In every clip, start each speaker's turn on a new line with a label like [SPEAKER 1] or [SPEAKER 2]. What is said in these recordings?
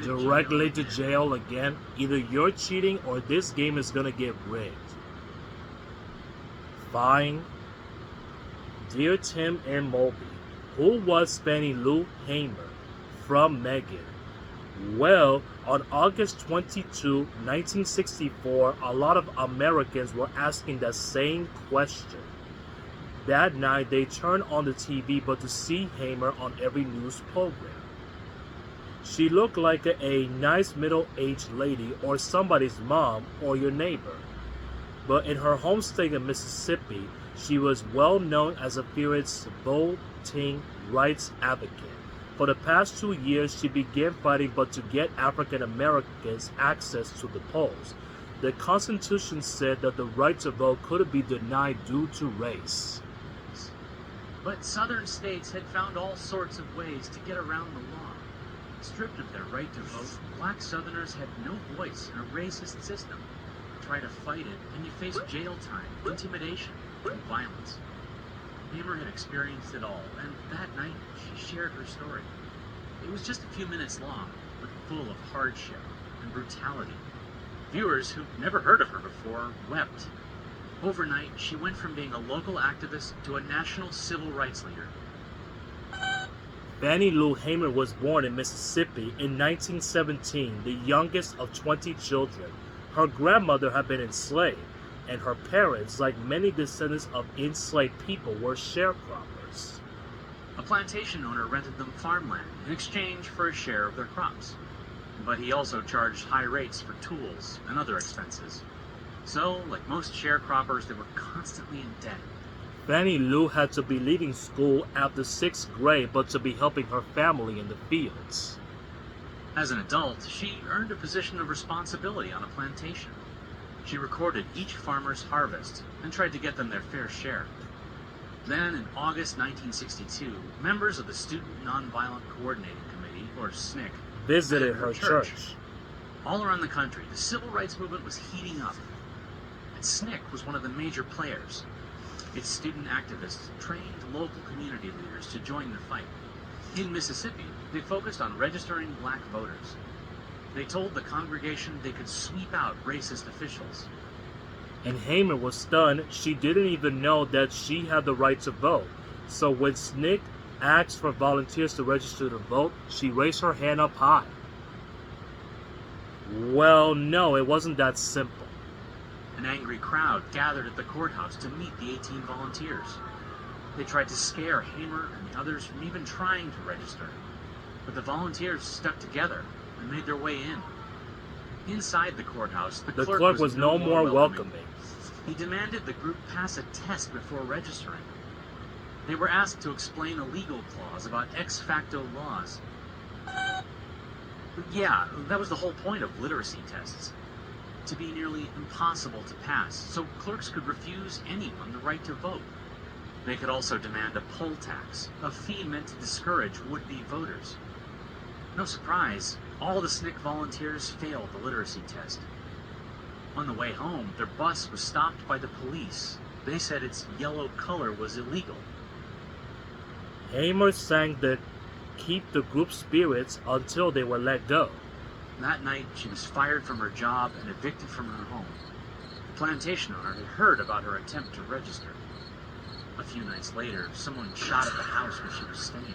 [SPEAKER 1] directly to jail again. Either you're cheating or this game is gonna get rigged. Fine. Dear Tim and Moby, who was Fannie Lou Hamer from Megan? Well, on August 22, 1964, a lot of Americans were asking that same question. That night, they turned on the TV but to see Hamer on every news program. She looked like a nice middle-aged lady or somebody's mom or your neighbor. But in her home state of Mississippi, she was well known as a fierce voting rights advocate. For the past 2 years, she began fighting but to get African Americans access to the polls. The Constitution said that the right to vote couldn't be denied due to race.
[SPEAKER 2] But southern states had found all sorts of ways to get around the law. Stripped of their right to vote, black Southerners had no voice in a racist system. Try to fight it, and you face jail time, intimidation, and violence. Hamer had experienced it all, and that night she shared her story. It was just a few minutes long, but full of hardship and brutality. Viewers who'd never heard of her before wept. Overnight, she went from being a local activist to a national civil rights leader.
[SPEAKER 1] Fannie Lou Hamer was born in Mississippi in 1917, the youngest of 20 children. Her grandmother had been enslaved, and her parents, like many descendants of enslaved people, were sharecroppers.
[SPEAKER 2] A plantation owner rented them farmland in exchange for a share of their crops. But he also charged high rates for tools and other expenses. So, like most sharecroppers, they were constantly in debt.
[SPEAKER 1] Fannie Lou had to be leaving school after 6th grade but to be helping her family in the fields.
[SPEAKER 2] As an adult, she earned a position of responsibility on a plantation. She recorded each farmer's harvest and tried to get them their fair share. Then, in August 1962, members of the Student Nonviolent Coordinating Committee, or SNCC,
[SPEAKER 1] Visited her church.
[SPEAKER 2] All around the country, the civil rights movement was heating up. And SNCC was one of the major players. Its student activists trained local community leaders to join the fight. In Mississippi, they focused on registering black voters. They told the congregation they could sweep out racist officials.
[SPEAKER 1] And Hamer was stunned. She didn't even know that she had the right to vote. So when SNCC asked for volunteers to register to vote, she raised her hand up high. Well, no, it wasn't that simple.
[SPEAKER 2] An angry crowd gathered at the courthouse to meet the 18 volunteers. They tried to scare Hamer and the others from even trying to register. But the volunteers stuck together and made their way in. Inside the courthouse, the clerk was no more welcoming. He demanded the group pass a test before registering. They were asked to explain a legal clause about ex facto laws. Yeah, that was the whole point of literacy tests. To be nearly impossible to pass, so clerks could refuse anyone the right to vote. They could also demand a poll tax, a fee meant to discourage would-be voters. No surprise, all the SNCC volunteers failed the literacy test. On the way home, their bus was stopped by the police. They said its yellow color was illegal.
[SPEAKER 1] Hamer sang the Keep the Group Spirits until they were let go.
[SPEAKER 2] That night, she was fired from her job and evicted from her home. The plantation owner had heard about her attempt to register. A few nights later, someone shot at the house where she was staying.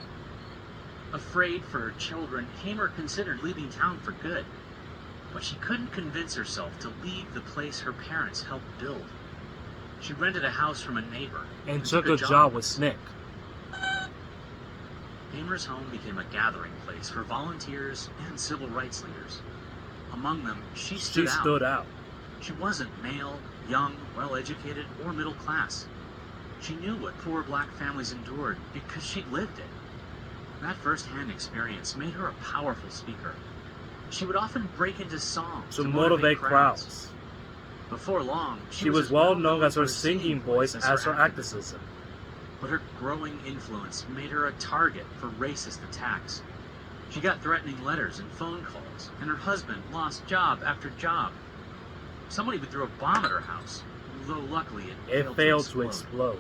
[SPEAKER 2] Afraid for her children, Hamer considered leaving town for good. But she couldn't convince herself to leave the place her parents helped build. She rented a house from a neighbor
[SPEAKER 1] and took a job with SNCC.
[SPEAKER 2] Hamer's home became a gathering place for volunteers and civil rights leaders. Among them, she stood out. She wasn't male, young, well-educated, or middle class. She knew what poor black families endured because she'd lived it. That first-hand experience made her a powerful speaker. She would often break into song
[SPEAKER 1] to motivate crowds.
[SPEAKER 2] Before long,
[SPEAKER 1] she was well known as her singing voice as her activism.
[SPEAKER 2] But her growing influence made her a target for racist attacks. She got threatening letters and phone calls, and her husband lost job after job. Somebody would throw a bomb at her house, though luckily it failed to explode.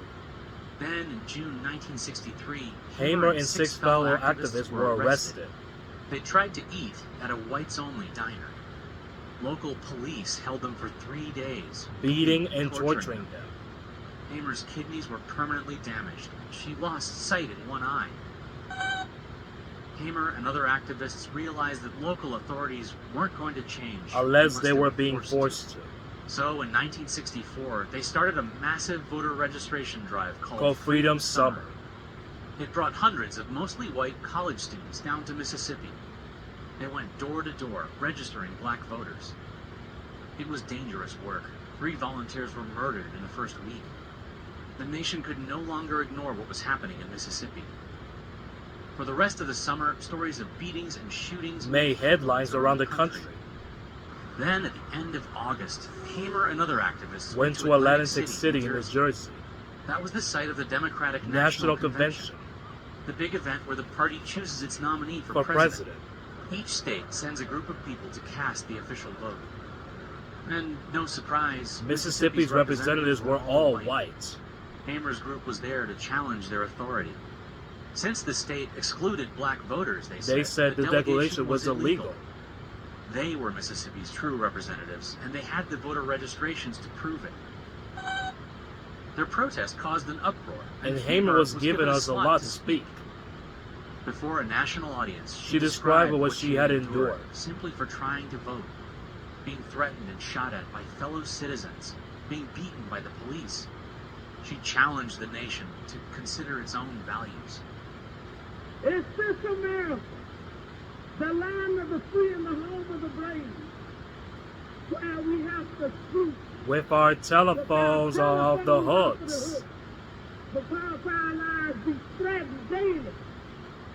[SPEAKER 2] Then, in June 1963,
[SPEAKER 1] Hamer and 6 fellow activists were arrested.
[SPEAKER 2] They tried to eat at a whites-only diner. Local police held them for 3 days,
[SPEAKER 1] beating and
[SPEAKER 2] torturing
[SPEAKER 1] torturing them.
[SPEAKER 2] Hamer's kidneys were permanently damaged. She lost sight in one eye. Hamer and other activists realized that local authorities weren't going to change
[SPEAKER 1] Unless they were being
[SPEAKER 2] to.
[SPEAKER 1] forced to.
[SPEAKER 2] So in 1964, they started a massive voter registration drive
[SPEAKER 1] Called Freedom Summer.
[SPEAKER 2] It brought hundreds of mostly white college students down to Mississippi. They went door to door, registering black voters. It was dangerous work. 3 volunteers were murdered in the first week. The nation could no longer ignore what was happening in Mississippi. For the rest of the summer, stories of beatings and shootings
[SPEAKER 1] Made headlines around the country.
[SPEAKER 2] Then, at the end of August, Hamer and other activists
[SPEAKER 1] Went to Atlantic City in New Jersey.
[SPEAKER 2] That was the site of the Democratic
[SPEAKER 1] National Convention.
[SPEAKER 2] The big event where the party chooses its nominee
[SPEAKER 1] For president.
[SPEAKER 2] Each state sends a group of people to cast the official vote. And no surprise,
[SPEAKER 1] Mississippi's representatives were all white.
[SPEAKER 2] Hamer's group was there to challenge their authority. Since the state excluded black voters, they said
[SPEAKER 1] the declaration was illegal.
[SPEAKER 2] They were Mississippi's true representatives, and they had the voter registrations to prove it. Their protest caused an uproar,
[SPEAKER 1] And Hamer was given us a lot to speak.
[SPEAKER 2] Before a national audience,
[SPEAKER 1] She described what she had endured.
[SPEAKER 2] simply for trying to vote, being threatened and shot at by fellow citizens, being beaten by the police. She challenged the nation to consider its own values.
[SPEAKER 3] Is this America, the land of the free and the home of the brave, where we have the truth
[SPEAKER 1] With our telephones off the hooks.
[SPEAKER 3] because our lives be threatened daily,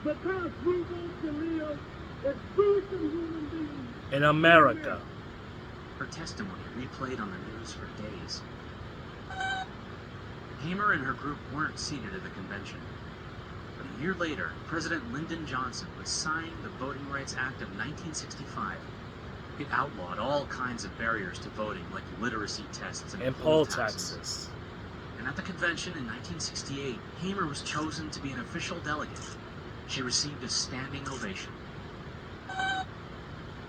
[SPEAKER 3] because we want to live as decent human beings
[SPEAKER 1] In America.
[SPEAKER 2] Her testimony replayed on the news for days. Hamer and her group weren't seated at the convention. But a year later, President Lyndon Johnson would sign the Voting Rights Act of 1965. It outlawed all kinds of barriers to voting, like literacy tests and
[SPEAKER 1] Poll taxes.
[SPEAKER 2] And at the convention in 1968, Hamer was chosen to be an official delegate. She received a standing ovation.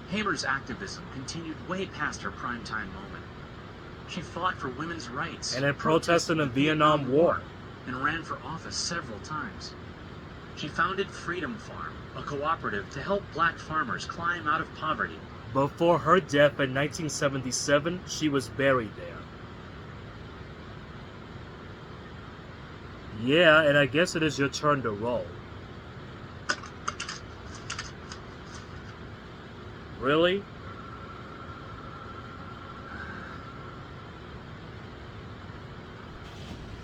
[SPEAKER 2] Hamer's activism continued way past her primetime moment. She fought for women's rights,
[SPEAKER 1] And in protest in the Vietnam War.
[SPEAKER 2] and ran for office several times. She founded Freedom Farm, a cooperative to help black farmers climb out of poverty.
[SPEAKER 1] Before her death in 1977, she was buried there. Yeah, and I guess it is your turn to roll. Really?